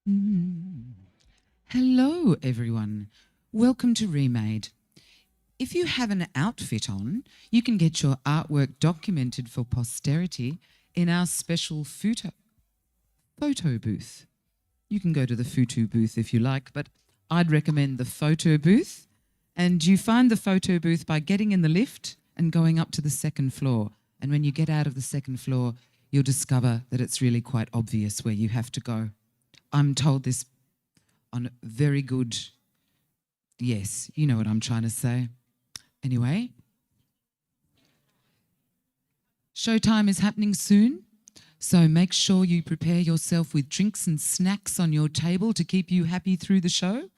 Mm. Hello, everyone. Welcome to Remade. If you have an outfit on, you can get your artwork documented for posterity in our special photo booth. You can go to the photo booth if you like, but I'd recommend the photo booth. And you find the photo booth by getting in the lift and going up to the second floor. And when you get out of the second floor, you'll discover that it's really quite obvious where you have to go. I'm told this on very good, yes, you know what I'm trying to say. Anyway, showtime is happening soon, so make sure you prepare yourself with drinks and snacks on your table to keep you happy through the show.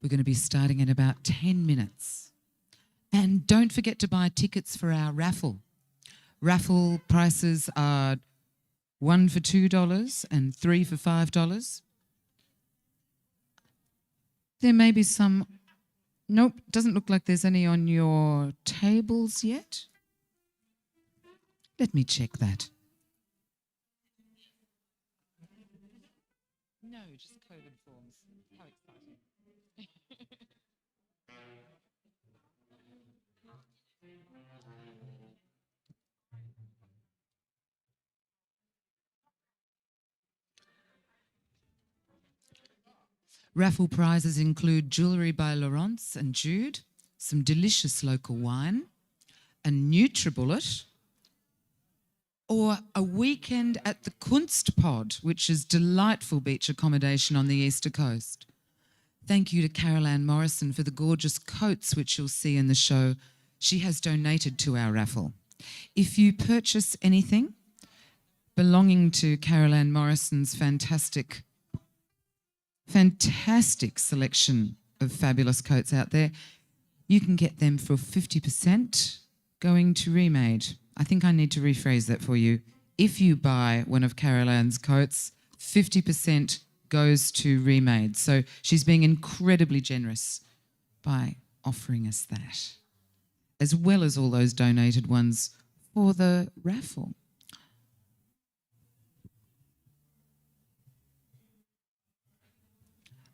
We're going to be starting in about 10 minutes. And don't forget to buy tickets for our raffle. Raffle prices are $1 for $2 and $3 for $5. There may be some. Nope, doesn't look like there's any on your tables yet. Let me check that. No, just COVID forms. How exciting. Raffle prizes include jewellery by Laurence and Jude, some delicious local wine, a NutriBullet, or a weekend at the Kunstpod, which is delightful beach accommodation on the Easter Coast. Thank you to Caroline Morrison for the gorgeous coats which you'll see in the show. She has donated to our raffle. If you purchase anything belonging to Caroline Morrison's fantastic selection of fabulous coats out there, you can get them for 50% going to Remade. I think I need to rephrase that for you. If you buy one of Caroline's coats, 50% goes to Remade. So she's being incredibly generous by offering us that, as well as all those donated ones for the raffle.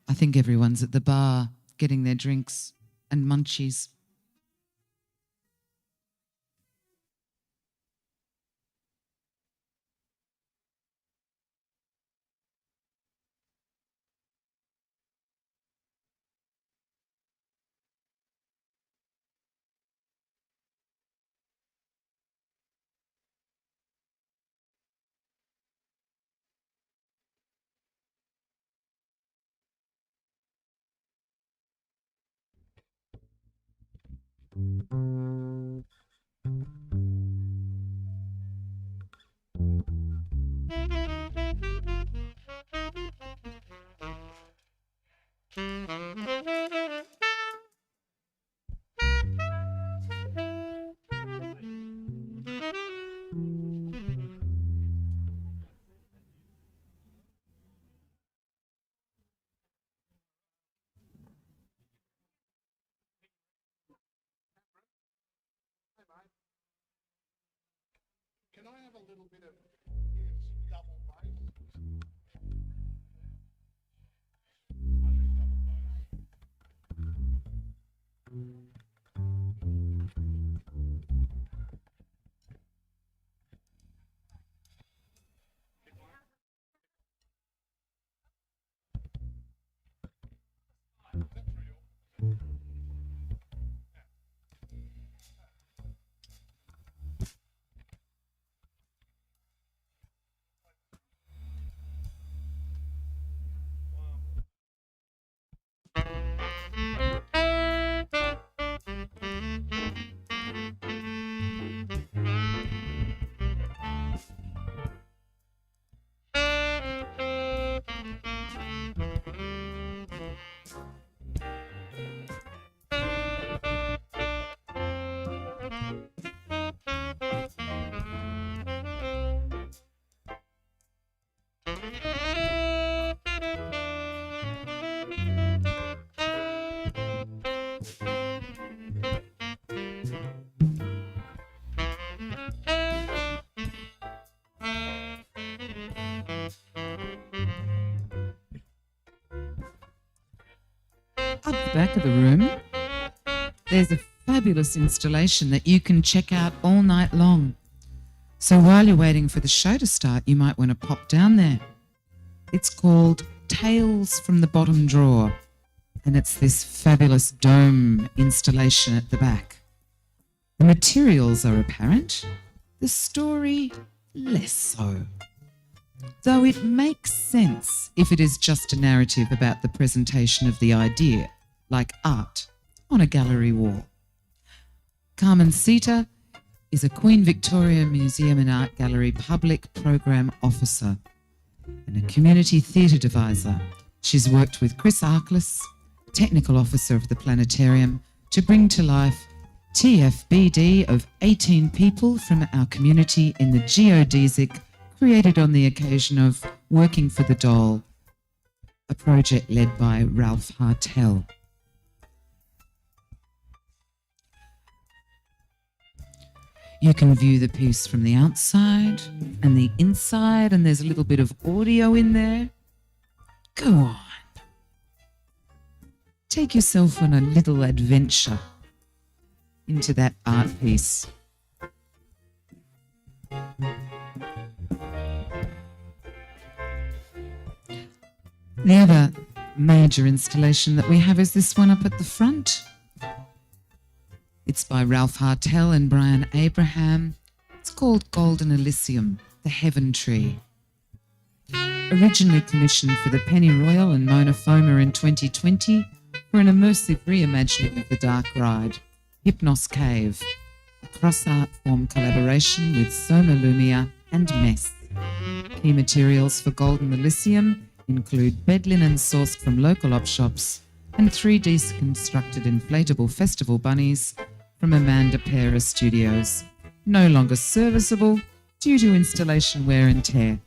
I think everyone's at the bar getting their drinks and munchies. Can I have a little bit of his double bass? I do double bass. Up the back of the room, there's a fabulous installation that you can check out all night long. So while you're waiting for the show to start, you might want to pop down there. It's called Tales from the Bottom Drawer, and it's this fabulous dome installation at the back. The materials are apparent, the story less so. Though it makes sense if it is just a narrative about the presentation of the idea, like art on a gallery wall. Carmen Sita is a Queen Victoria Museum and Art Gallery public program officer and a community theatre deviser. She's worked with Chris Arkless, technical officer of the planetarium, to bring to life TFBD of 18 people from our community in the geodesic, created on the occasion of Working for the Doll, a project led by Ralph Hartel. You can view the piece from the outside and the inside, and there's a little bit of audio in there. Go on. Take yourself on a little adventure into that art piece. The other major installation that we have is this one up at the front. It's by Ralph Hartel and Brian Abraham. It's called Golden Elysium, the Heaven Tree. Originally commissioned for the Penny Royal and Mona Foma in 2020 for an immersive reimagining of the dark ride, Hypnos Cave, a cross-art form collaboration with Soma Lumia and Mess. Key materials for Golden Elysium include bed linen sourced from local op shops and 3D constructed inflatable festival bunnies from Amanda Pera Studios, no longer serviceable due to installation wear and tear.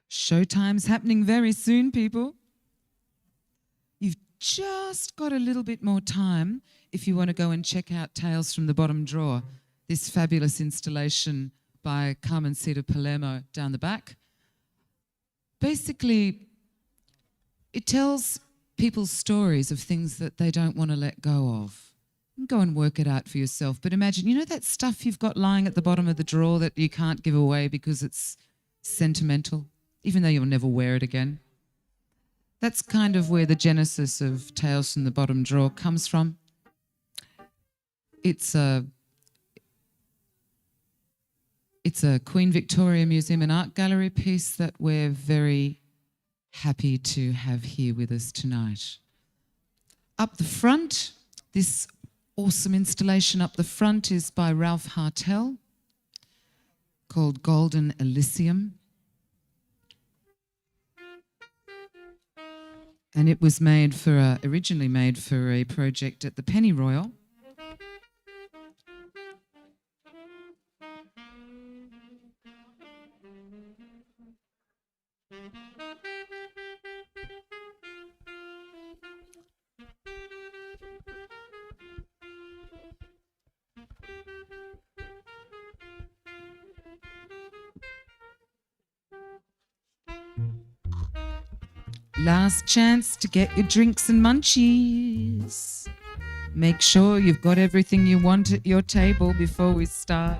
Showtime's happening very soon, people. You've just got a little bit more time if you want to go and check out Tales from the Bottom Drawer, this fabulous installation by Carmen Cita Palermo down the back. Basically, it tells people's stories of things that they don't want to let go of. You can go and work it out for yourself. But imagine, you know that stuff you've got lying at the bottom of the drawer that you can't give away because it's sentimental, even though you'll never wear it again? That's kind of where the genesis of Tales from the Bottom Drawer comes from. It's a Queen Victoria Museum and Art Gallery piece that we're very happy to have here with us tonight. Up the front, this awesome installation up the front is by Ralph Hartel, called Golden Elysium. And it was originally made for a project at the Pennyroyal. Last chance to get your drinks and munchies. Make sure you've got everything you want at your table before we start.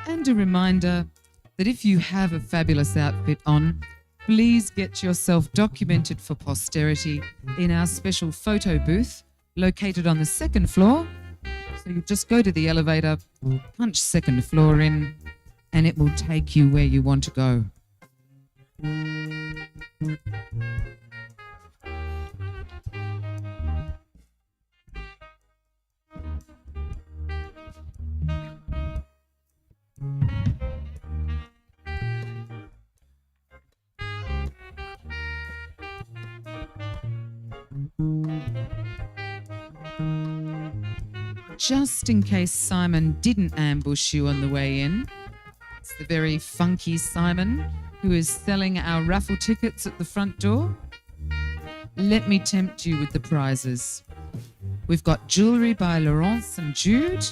And a reminder that if you have a fabulous outfit on, please get yourself documented for posterity in our special photo booth located on the second floor. So you just go to the elevator, punch second floor in, and it will take you where you want to go. Just in case Simon didn't ambush you on the way in, it's the very funky Simon who is selling our raffle tickets at the front door. Let me tempt you with the prizes. We've got jewellery by Laurence and Jude,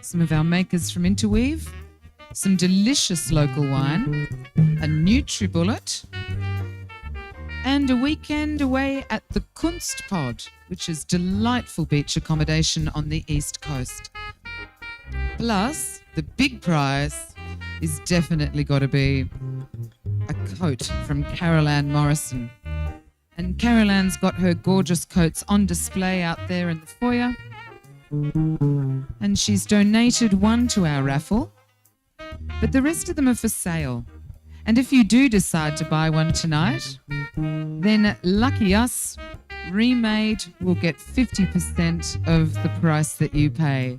some of our makers from Interweave, some delicious local wine, a NutriBullet, and a weekend away at the Kunstpod, which is delightful beach accommodation on the East Coast. Plus, the big prize is definitely got to be a coat from Carol Ann Morrison. And Carol Ann's got her gorgeous coats on display out there in the foyer. And she's donated one to our raffle, but the rest of them are for sale. And if you do decide to buy one tonight, then lucky us, Remade will get 50% of the price that you pay.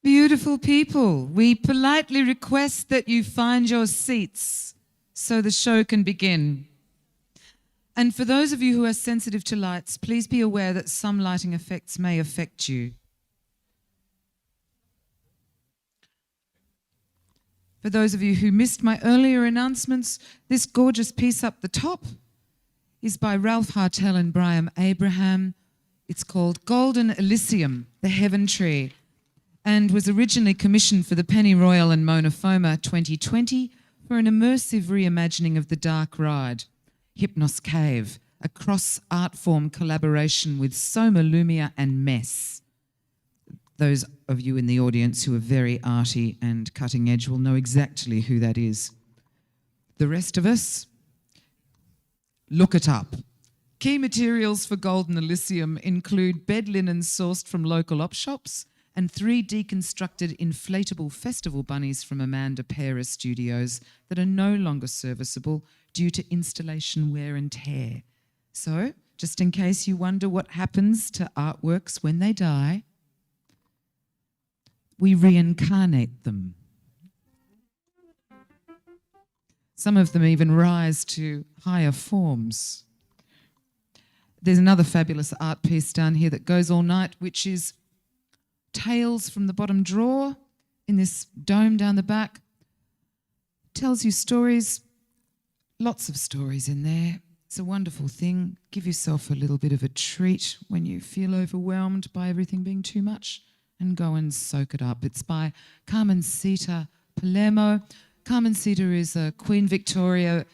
Beautiful people, we politely request that you find your seats so the show can begin. And for those of you who are sensitive to lights, please be aware that some lighting effects may affect you. For those of you who missed my earlier announcements, this gorgeous piece up the top is by Ralph Hartel and Brian Abraham. It's called Golden Elysium, the Heaven Tree, and was originally commissioned for the Penny Royal and Mona Foma 2020 for an immersive reimagining of the dark ride, Hypnos Cave, a cross-art form collaboration with Soma Lumia and Mess. Those of you in the audience who are very arty and cutting edge will know exactly who that is. The rest of us, look it up. Key materials for Golden Elysium include bed linen sourced from local op shops and 3 deconstructed inflatable festival bunnies from Amanda Pera Studios that are no longer serviceable due to installation wear and tear. So, just in case you wonder what happens to artworks when they die, we reincarnate them. Some of them even rise to higher forms. There's another fabulous art piece down here that goes all night, which is Tales from the bottom drawer in this dome down the back. Tells you stories, lots of stories in there. It's a wonderful thing. Give yourself a little bit of a treat when you feel overwhelmed by everything being too much and go and soak it up. It's by Carmencita Palermo. Carmencita is a Queen Victoria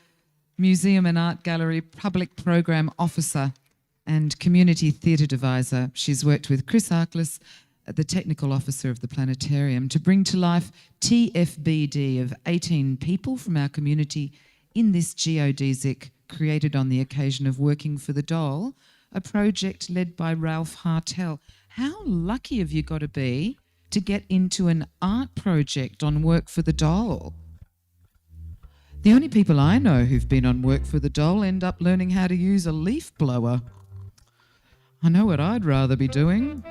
Museum and Art Gallery public program officer and community theatre deviser. She's worked with Chris Arkless, the technical officer of the planetarium, to bring to life TFBD of 18 people from our community in this geodesic created on the occasion of Working for the Doll, a project led by Ralph Hartel. How lucky have you got to be to get into an art project on Work for the Doll? The only people I know who've been on Work for the Doll end up learning how to use a leaf blower. I know what I'd rather be doing.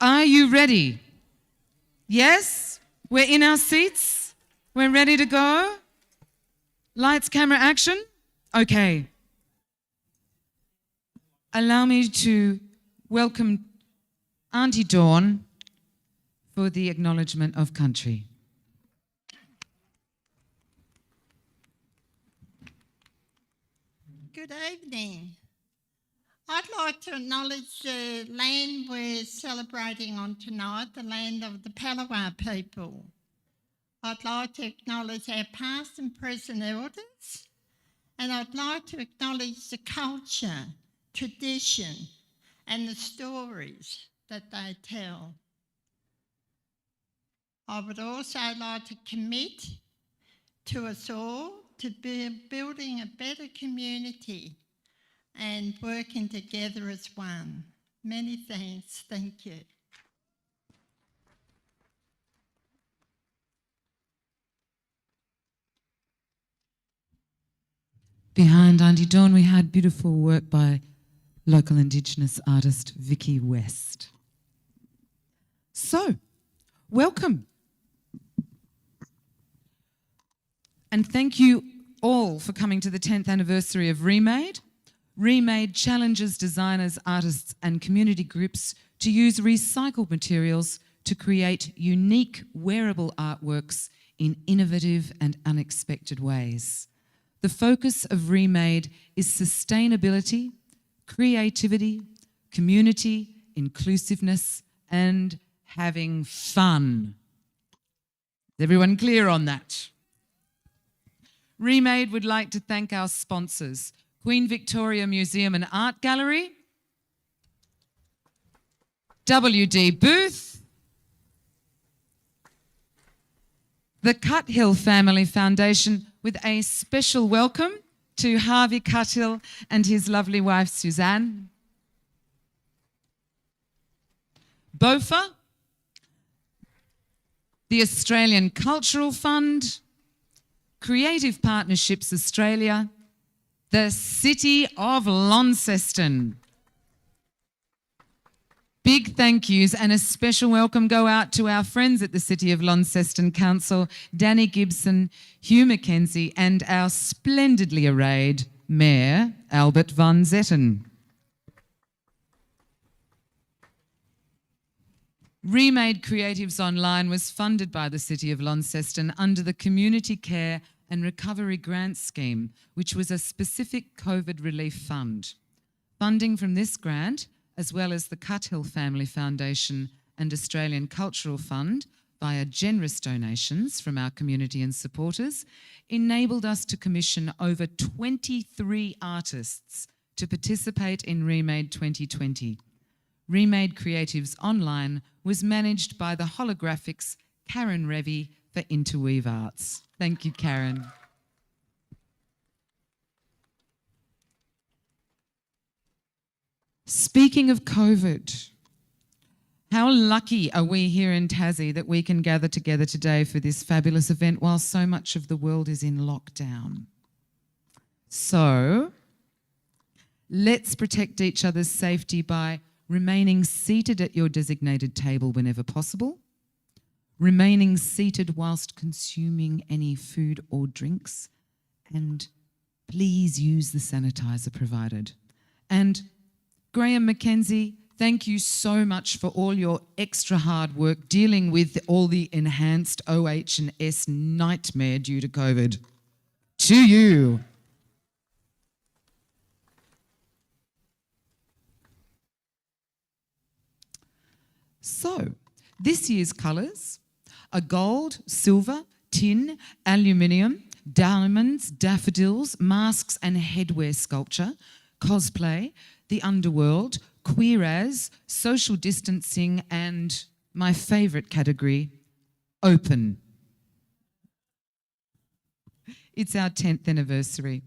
Are you ready? Yes? We're in our seats? We're ready to go? Lights, camera, action? Okay. Allow me to welcome Auntie Dawn for the acknowledgement of country. Good evening. I'd like to acknowledge the land we're celebrating on tonight, the land of the Palawa people. I'd like to acknowledge our past and present elders, and I'd like to acknowledge the culture, tradition, and the stories that they tell. I would also like to commit to us all to be building a better community and working together as one. Many thanks. Thank you. Behind Auntie Dawn, we had beautiful work by local Indigenous artist Vicky West. So, welcome. And thank you all for coming to the 10th anniversary of Remade. Remade challenges designers, artists and community groups to use recycled materials to create unique wearable artworks in innovative and unexpected ways. The focus of Remade is sustainability, creativity, community, inclusiveness, and having fun. Is everyone clear on that? Remade would like to thank our sponsors, Queen Victoria Museum and Art Gallery, WD Booth, the Cuthill Family Foundation, with a special welcome to Harvey Cuthill and his lovely wife Suzanne, BOFA, the Australian Cultural Fund, Creative Partnerships Australia, the City of Launceston. Big thank yous and a special welcome go out to our friends at the City of Launceston Council, Danny Gibson, Hugh Mackenzie, and our splendidly arrayed Mayor, Albert van Zetten. Remade Creatives Online was funded by the City of Launceston under the Community Care and Recovery Grant Scheme, which was a specific COVID relief fund. Funding from this grant, as well as the Cuthill Family Foundation and Australian Cultural Fund, via generous donations from our community and supporters, enabled us to commission over 23 artists to participate in Remade 2020. Remade Creatives Online was managed by the holographics Karen Revy for Interweave Arts. Thank you, Karen. Speaking of COVID, how lucky are we here in Tassie that we can gather together today for this fabulous event while so much of the world is in lockdown. So, let's protect each other's safety by remaining seated at your designated table whenever possible, remaining seated whilst consuming any food or drinks, and please use the sanitizer provided. And Graham Mackenzie, thank you so much for all your extra hard work dealing with all the enhanced OH and S nightmare due to COVID. To you. So, this year's colours are gold, silver, tin, aluminium, diamonds, daffodils, masks and headwear sculpture, cosplay, the underworld, queer as, social distancing, and my favourite category, open. It's our 10th anniversary.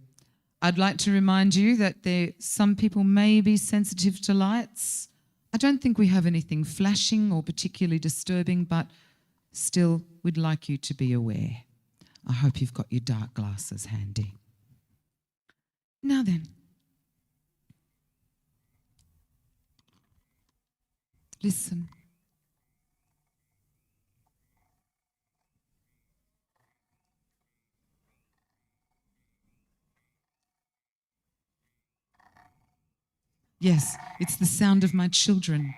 I'd like to remind you that some people may be sensitive to lights. I don't think we have anything flashing or particularly disturbing, but still, we'd like you to be aware. I hope you've got your dark glasses handy. Now then, listen. Yes, it's the sound of my children.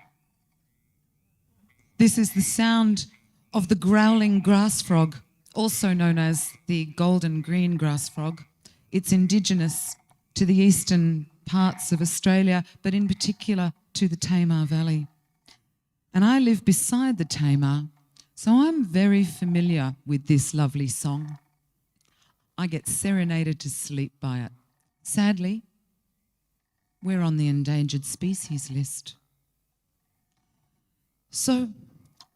This is the sound of the growling grass frog, also known as the golden green grass frog. It's indigenous to the eastern parts of Australia, but in particular to the Tamar Valley. And I live beside the Tamar, so I'm very familiar with this lovely song. I get serenaded to sleep by it. Sadly, we're on the endangered species list. So,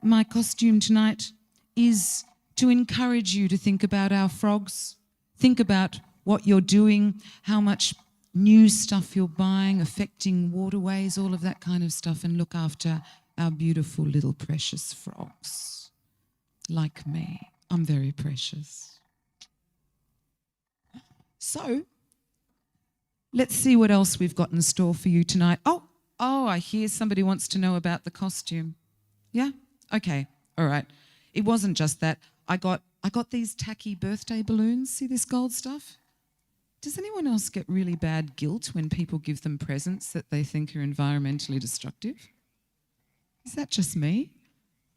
my costume tonight is to encourage you to think about our frogs, think about what you're doing, how much new stuff you're buying, affecting waterways, all of that kind of stuff, and look after our beautiful little precious frogs. Like me, I'm very precious. So, let's see what else we've got in store for you tonight. Oh, I hear somebody wants to know about the costume. Yeah? Okay, all right. It wasn't just that. I got these tacky birthday balloons. See this gold stuff? Does anyone else get really bad guilt when people give them presents that they think are environmentally destructive? Is that just me?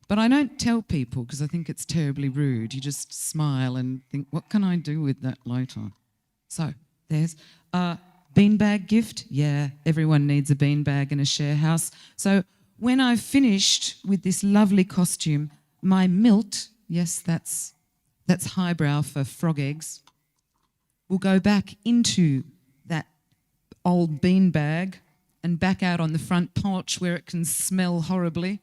But I don't tell people because I think it's terribly rude. You just smile and think, what can I do with that later? So, there's a beanbag gift. Yeah, everyone needs a beanbag in a share house. So, when I've finished with this lovely costume, my milt, yes, that's highbrow for frog eggs. will go back into that old beanbag and back out on the front porch where it can smell horribly.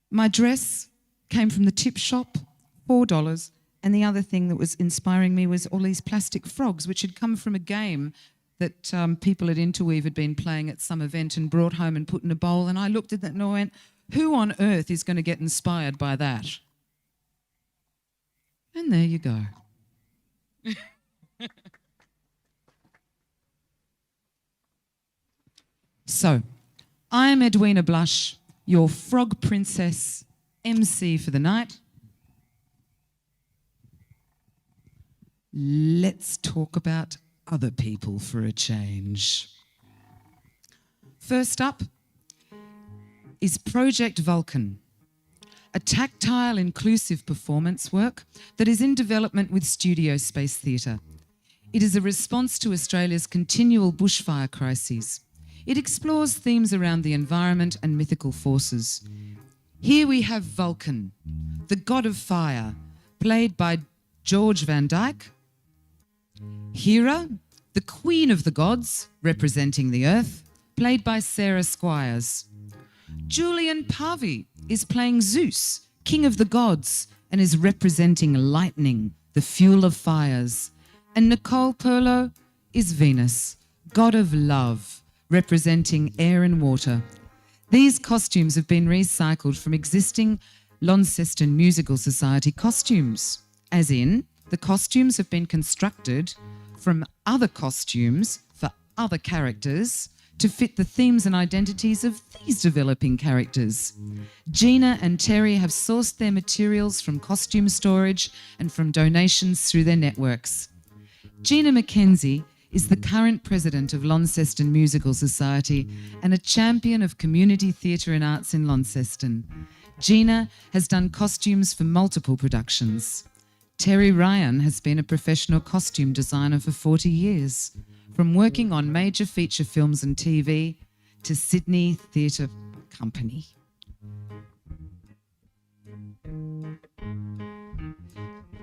My dress came from the tip shop, $4. And the other thing that was inspiring me was all these plastic frogs, which had come from a game that people at Interweave had been playing at some event and brought home and put in a bowl. And I looked at that and I went, who on earth is going to get inspired by that? And there you go. So, I'm Edwina Blush, your frog princess MC for the night. Let's talk about other people for a change. First up is Project Vulcan, a tactile, inclusive performance work that is in development with Studio Space Theatre. It is a response to Australia's continual bushfire crises. It explores themes around the environment and mythical forces. Here we have Vulcan, the god of fire, played by George van Dyke. Hera, the queen of the gods, representing the earth, played by Sarah Squires. Julian Parvey is playing Zeus, king of the gods, and is representing lightning, the fuel of fires. And Nicole Perlo is Venus, god of love, representing air and water. These costumes have been recycled from existing Launceston Musical Society costumes, as in the costumes have been constructed from other costumes for other characters to fit the themes and identities of these developing characters. Gina and Terry have sourced their materials from costume storage and from donations through their networks. Gina McKenzie is the current president of Launceston Musical Society and a champion of community theatre and arts in Launceston. Gina has done costumes for multiple productions. Terry Ryan has been a professional costume designer for 40 years, from working on major feature films and TV to Sydney Theatre Company.